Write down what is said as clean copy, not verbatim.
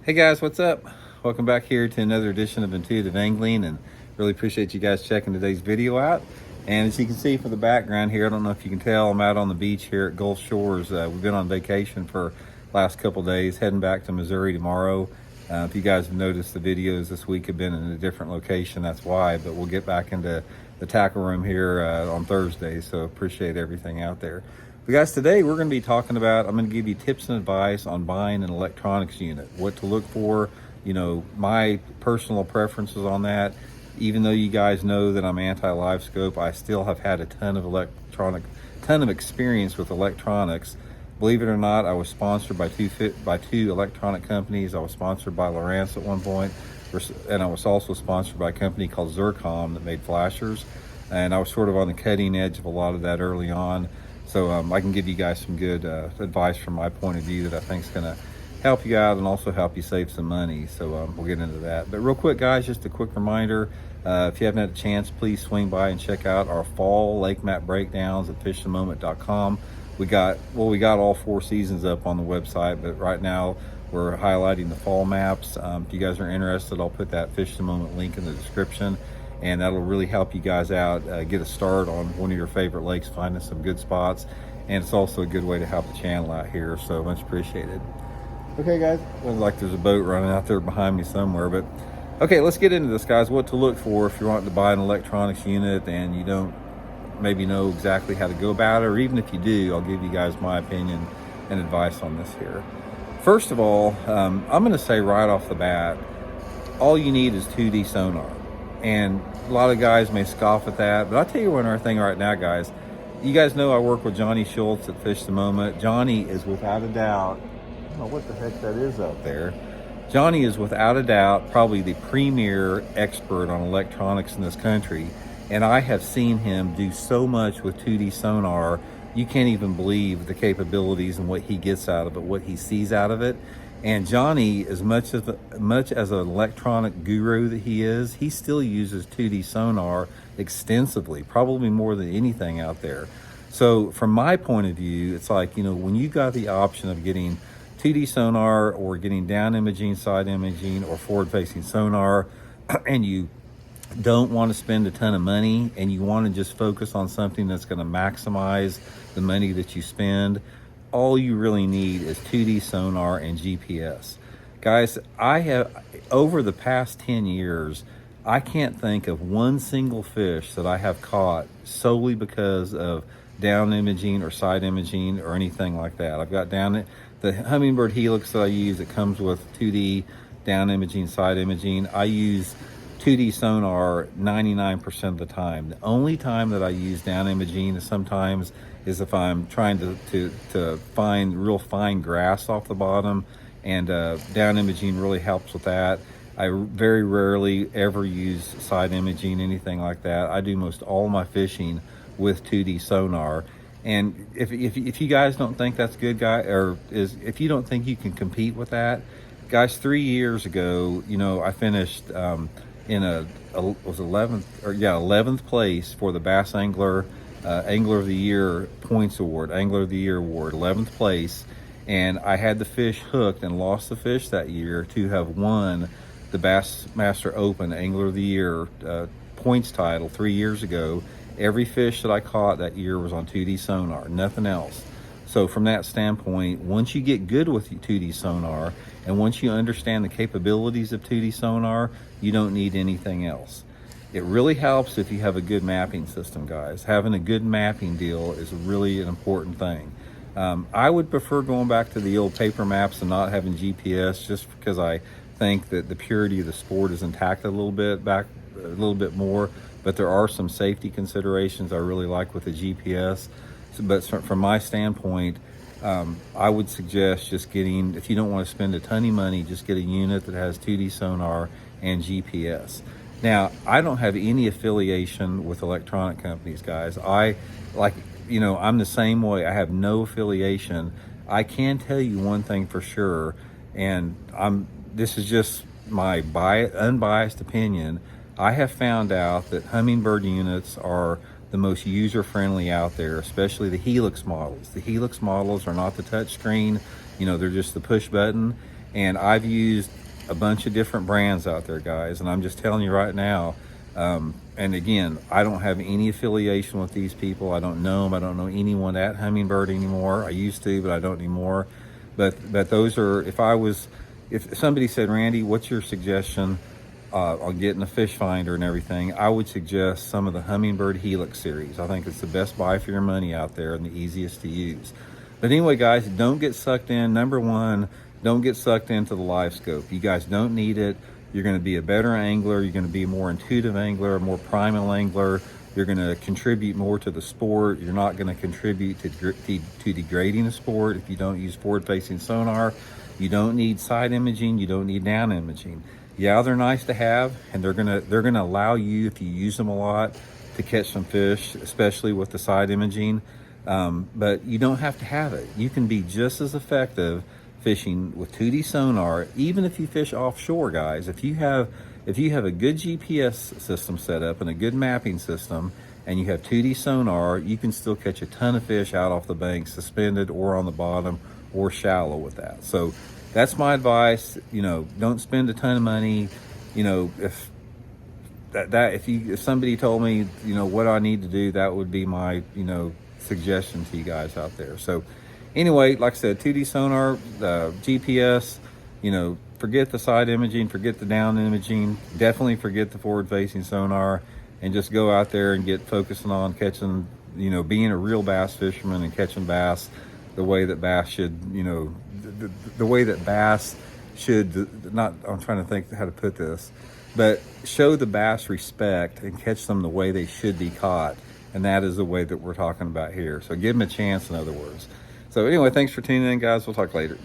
Hey guys, what's up? Welcome back here to another edition of Intuitive Angling, and really appreciate you guys checking today's video out. And as you can see from the background here, I don't know if you can tell, I'm out on the beach here at Gulf Shores. We've been on vacation for last couple days, heading back to Missouri tomorrow. If you guys have noticed, the videos this week have been in a different location, that's why, but we'll get back into the tackle room here on Thursday, so appreciate everything out there. But guys, today we're going to be talking about, I'm going to give you tips and advice on buying an electronics unit, what to look for, my personal preferences on that. Even though you guys know that I'm anti-live scope, I still have had a ton of experience with electronics. Believe it or not, I was sponsored by two electronic companies. I was sponsored by Lowrance at one point, and I was also sponsored by a company called Zircom that made flashers. And I was sort of on the cutting edge of a lot of that early on. So I can give you guys some good advice from my point of view that I think is going to help you out and also help you save some money. So we'll get into that. But real quick, guys, just a quick reminder. If you haven't had a chance, please swing by and check out our fall lake map breakdowns at fishthemoment.com. We got all 4 seasons up on the website, but right now we're highlighting the fall maps. If you guys are interested, I'll put that Fish the Moment link in the description, and that'll really help you guys out, get a start on one of your favorite lakes, finding some good spots, and it's also a good way to help the channel out here, so much appreciated. Okay guys, looks like there's a boat running out there behind me somewhere, but okay, let's get into this, guys. What to look for if you're wanting to buy an electronics unit and you don't maybe know exactly how to go about it, or even if you do, I'll give you guys my opinion and advice on this here. First of all, I'm going to say right off the bat, all you need is 2D sonar. And a lot of guys may scoff at that, but I'll tell you one other thing right now, guys. You guys know I work with Johnny Schultz at Fish the Moment. Johnny is without a doubt, I don't know what the heck that is out there. Johnny is without a doubt probably the premier expert on electronics in this country. And I have seen him do so much with 2D sonar, you can't even believe the capabilities and what he gets out of it, what he sees out of it. And Johnny, as much as an electronic guru that he is, he still uses 2D sonar extensively, probably more than anything out there. So from my point of view, it's like, when you got the option of getting 2D sonar or getting down imaging, side imaging, or forward-facing sonar, and you don't want to spend a ton of money and you want to just focus on something that's going to maximize the money that you spend, all you really need is 2D sonar and GPS. Guys, I have, over the past 10 years, I can't think of one single fish that I have caught solely because of down imaging or side imaging or anything like that. I've got down the Humminbird Helix that I use, it comes with 2D down imaging, side imaging. I use 2D sonar 99% of the time. The only time that I use down imaging is if I'm trying to find real fine grass off the bottom, and down imaging really helps with that. I very rarely ever use side imaging, anything like that. I do most all my fishing with 2D sonar. And if you guys don't think that's good, if you don't think you can compete with that, guys, 3 years ago, I finished in 11th place for the Bass Angler Angler of the Year points award, Angler of the Year award, 11th place. And I had the fish hooked and lost the fish that year to have won the Bassmaster Open Angler of the Year points title 3 years ago. Every fish that I caught that year was on 2D sonar, nothing else. So from that standpoint, once you get good with 2D sonar, and once you understand the capabilities of 2D sonar, you don't need anything else. It really helps if you have a good mapping system, guys. Having a good mapping deal is really an important thing. I would prefer going back to the old paper maps and not having GPS, just because I think that the purity of the sport is intact a little bit more, but there are some safety considerations I really like with the GPS. But from my standpoint, I would suggest just getting, if you don't want to spend a ton of money, just get a unit that has 2D sonar and GPS. Now, I don't have any affiliation with electronic companies, guys. I'm the same way. I have no affiliation. I can tell you one thing for sure, and this is just my unbiased opinion. I have found out that Humminbird units are the most user-friendly out there, especially the Helix models. The Helix models are not the touch screen, they're just the push button. And I've used a bunch of different brands out there, guys, and I'm just telling you right now, and again, I don't have any affiliation with these people. I don't know them. I don't know anyone at Humminbird anymore. I used to, but I don't anymore. But those are, if somebody said, Randy, what's your suggestion on getting a fish finder and everything, I would suggest some of the Humminbird Helix series. I think it's the best buy for your money out there and the easiest to use. But anyway, guys, don't get sucked in. Number one, don't get sucked into the live scope. You guys don't need it. You're going to be a better angler. You're going to be a more intuitive angler, a more primal angler. You're going to contribute more to the sport. You're not going to contribute to degrading the sport if you don't use forward-facing sonar. You don't need side imaging. You don't need down imaging. Yeah, they're nice to have, and they're gonna allow you, if you use them a lot, to catch some fish, especially with the side imaging. But you don't have to have it. You can be just as effective fishing with 2D sonar, even if you fish offshore, guys. If you have a good GPS system set up and a good mapping system, and you have 2D sonar, you can still catch a ton of fish out off the bank, suspended or on the bottom or shallow with that. So that's my advice. You know, don't spend a ton of money. You know, if somebody told me, you know, what I need to do, that would be my, you know, suggestion to you guys out there. So anyway, like I said, 2D sonar, GPS, you know, forget the side imaging, forget the down imaging, definitely forget the forward facing sonar, and just go out there and get focusing on catching, you know, being a real bass fisherman and catching bass the way that bass should, you know, the way that bass should, not, I'm trying to think how to put this, but show the bass respect and catch them the way they should be caught. And that is the way that we're talking about here. So give them a chance, in other words. So anyway, thanks for tuning in, guys. We'll talk later.